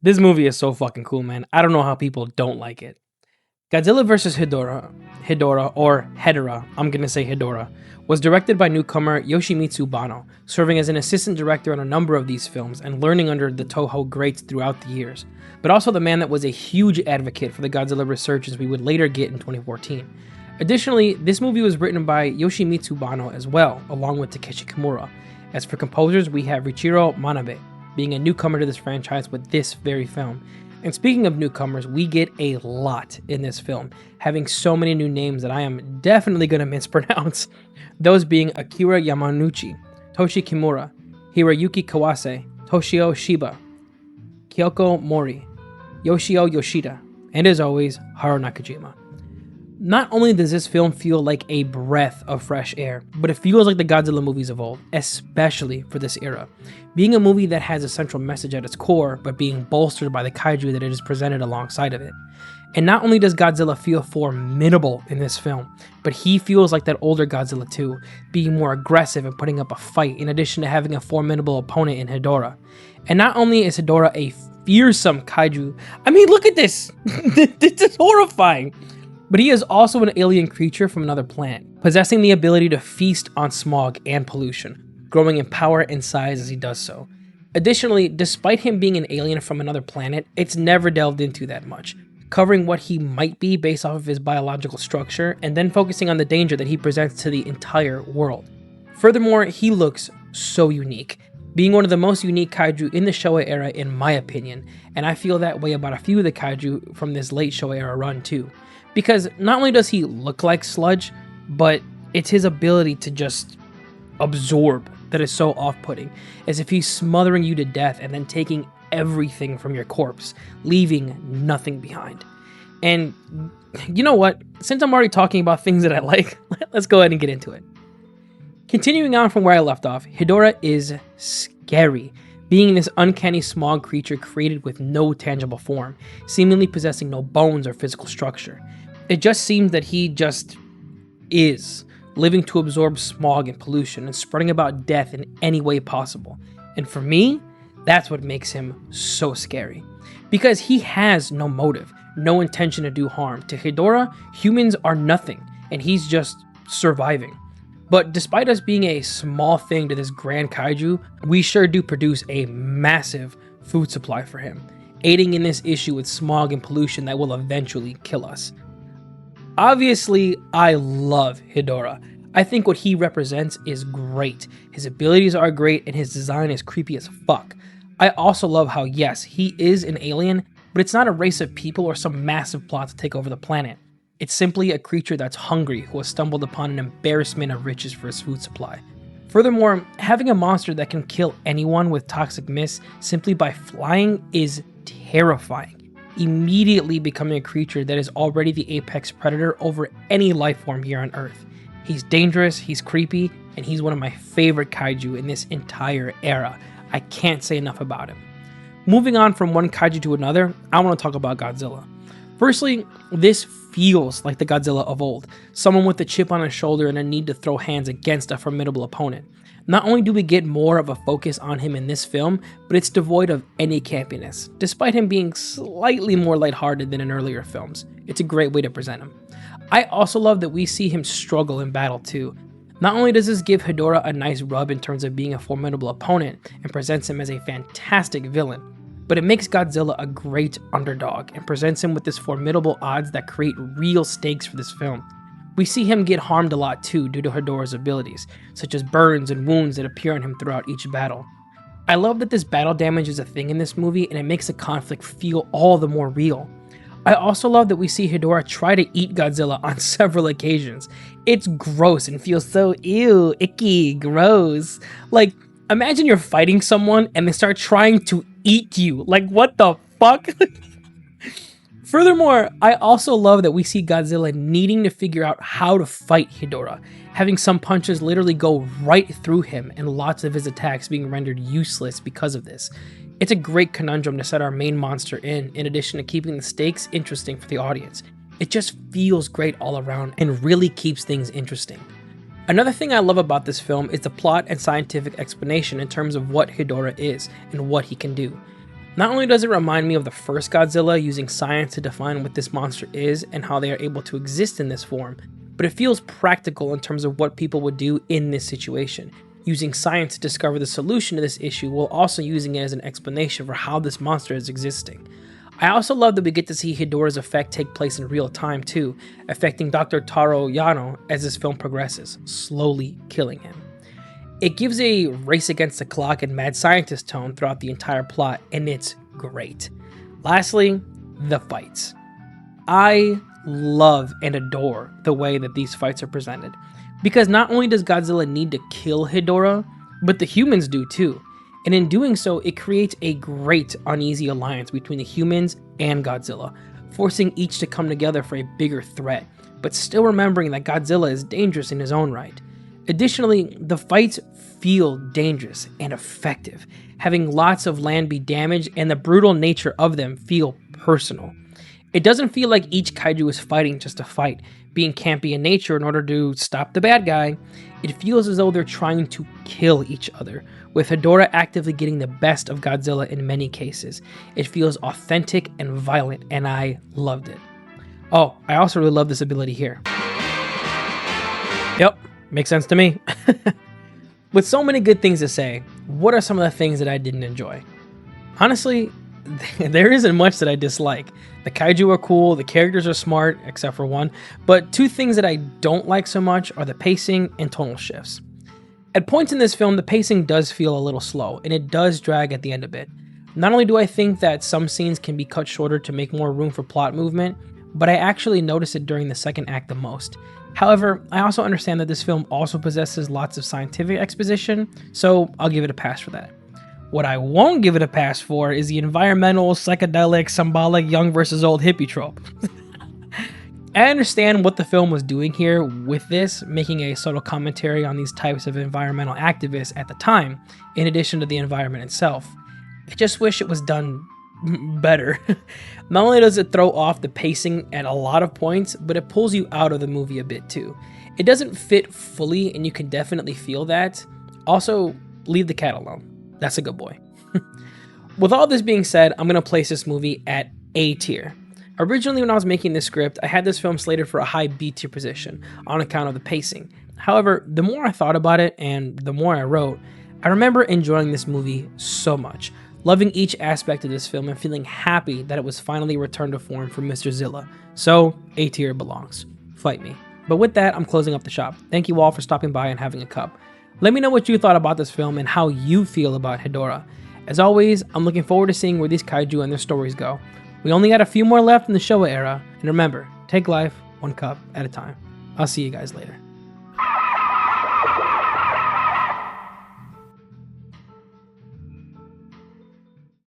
This movie is so fucking cool, man. I don't know how people don't like it. Godzilla vs. Hedorah, or Hedorah, I'm gonna say Hedora, was directed by newcomer Yoshimitsu Banno, serving as an assistant director on a number of these films and learning under the Toho greats throughout the years, but also the man that was a huge advocate for the Godzilla resurgence we would later get in 2014. Additionally, this movie was written by Yoshimitsu Banno as well, along with Takeshi Kimura. As for composers, we have Richiro Manabe, being a newcomer to this franchise with this very film. And speaking of newcomers, we get a lot in this film, having so many new names that I am definitely going to mispronounce. Those being Akira Yamanouchi, Toshi Kimura, Hiroyuki Kawase, Toshio Shiba, Kyoko Mori, Yoshio Yoshida, and as always, Haru Nakajima. Not only does this film feel like a breath of fresh air, but it feels like the Godzilla movies of old, especially for this era. Being a movie that has a central message at its core, but being bolstered by the kaiju that it is presented alongside of it. And not only does Godzilla feel formidable in this film, but he feels like that older Godzilla too, being more aggressive and putting up a fight, in addition to having a formidable opponent in Hedorah. And not only is Hedorah a fearsome kaiju, I mean, look at this! This is horrifying! But he is also an alien creature from another planet, possessing the ability to feast on smog and pollution, growing in power and size as he does so. Additionally, despite him being an alien from another planet, it's never delved into that much, covering what he might be based off of his biological structure, and then focusing on the danger that he presents to the entire world. Furthermore, he looks so unique, being one of the most unique kaiju in the Showa era in my opinion, and I feel that way about a few of the kaiju from this late Showa era run too. Because not only does he look like sludge, but it's his ability to just absorb that is so off-putting, as if he's smothering you to death and then taking everything from your corpse, leaving nothing behind. And you know what? Since I'm already talking about things that I like, let's go ahead and get into it. Continuing on from where I left off, Hedorah is scary, being this uncanny smog creature created with no tangible form, seemingly possessing no bones or physical structure. It just seems that he just is, living to absorb smog and pollution and spreading about death in any way possible. And for me, that's what makes him so scary. Because he has no motive, no intention to do harm. To Hedorah, humans are nothing, and he's just surviving. But despite us being a small thing to this grand kaiju, we sure do produce a massive food supply for him, aiding in this issue with smog and pollution that will eventually kill us. Obviously, I love Hedorah. I think what he represents is great. His abilities are great and his design is creepy as fuck. I also love how, yes, he is an alien, but it's not a race of people or some massive plot to take over the planet. It's simply a creature that's hungry who has stumbled upon an embarrassment of riches for his food supply. Furthermore, having a monster that can kill anyone with toxic mist simply by flying is terrifying, immediately becoming a creature that is already the apex predator over any life form here on Earth. He's dangerous, he's creepy, and he's one of my favorite kaiju in this entire era. I can't say enough about him. Moving on from one kaiju to another, I want to talk about Godzilla. Firstly, this feels like the Godzilla of old, someone with a chip on his shoulder and a need to throw hands against a formidable opponent. Not only do we get more of a focus on him in this film, but it's devoid of any campiness, despite him being slightly more lighthearted than in earlier films. It's a great way to present him. I also love that we see him struggle in battle too. Not only does this give Hedorah a nice rub in terms of being a formidable opponent and presents him as a fantastic villain, but it makes Godzilla a great underdog and presents him with this formidable odds that create real stakes for this film. We see him get harmed a lot too due to Hedorah's abilities, such as burns and wounds that appear on him throughout each battle. I love that this battle damage is a thing in this movie and it makes the conflict feel all the more real. I also love that we see Hedorah try to eat Godzilla on several occasions. It's gross and feels so ew, icky, gross. Like, imagine you're fighting someone and they start trying to eat you. Like, what the fuck? Furthermore, I also love that we see Godzilla needing to figure out how to fight Hedorah, having some punches literally go right through him and lots of his attacks being rendered useless because of this. It's a great conundrum to set our main monster in addition to keeping the stakes interesting for the audience. It just feels great all around and really keeps things interesting. Another thing I love about this film is the plot and scientific explanation in terms of what Hedorah is and what he can do. Not only does it remind me of the first Godzilla using science to define what this monster is and how they are able to exist in this form, but it feels practical in terms of what people would do in this situation, using science to discover the solution to this issue while also using it as an explanation for how this monster is existing. I also love that we get to see Hedorah's effect take place in real time too, affecting Dr. Taro Yano as this film progresses, slowly killing him. It gives a race against the clock and mad scientist tone throughout the entire plot, and it's great. Lastly, the fights. I love and adore the way that these fights are presented, because not only does Godzilla need to kill Hedorah, but the humans do too. And in doing so, it creates a great uneasy alliance between the humans and Godzilla, forcing each to come together for a bigger threat, but still remembering that Godzilla is dangerous in his own right. Additionally, the fights feel dangerous and effective, having lots of land be damaged and the brutal nature of them feel personal. It doesn't feel like each kaiju is fighting just to fight, being campy in nature in order to stop the bad guy. It feels as though they're trying to kill each other, with Hedorah actively getting the best of Godzilla in many cases. It feels authentic and violent, and I loved it. Oh, I also really love this ability here. Yep, makes sense to me. With so many good things to say, what are some of the things that I didn't enjoy? Honestly, there isn't much that I dislike. The kaiju are cool, the characters are smart, except for one, but two things that I don't like so much are the pacing and tonal shifts. At points in this film, the pacing does feel a little slow, and it does drag at the end a bit. Not only do I think that some scenes can be cut shorter to make more room for plot movement, but I actually notice it during the second act the most. However, I also understand that this film also possesses lots of scientific exposition, so I'll give it a pass for that. What I won't give it a pass for is the environmental, psychedelic, symbolic, young versus old hippie trope. I understand what the film was doing here with this, making a subtle commentary on these types of environmental activists at the time, in addition to the environment itself. I just wish it was done better. Not only does it throw off the pacing at a lot of points, but it pulls you out of the movie a bit too. It doesn't fit fully, and you can definitely feel that. Also, leave the cat alone. That's a good boy. With all this being said, I'm going to place this movie at A tier. Originally, when I was making this script, I had this film slated for a high B tier position on account of the pacing. However, the more I thought about it and the more I wrote, I remember enjoying this movie so much, loving each aspect of this film and feeling happy that it was finally returned to form for Mr. Zilla. So, A tier belongs. Fight me. But with that, I'm closing up the shop. Thank you all for stopping by and having a cup. Let me know what you thought about this film and how you feel about Hedorah. As always, I'm looking forward to seeing where these kaiju and their stories go. We only got a few more left in the Showa era, and remember, take life one cup at a time. I'll see you guys later.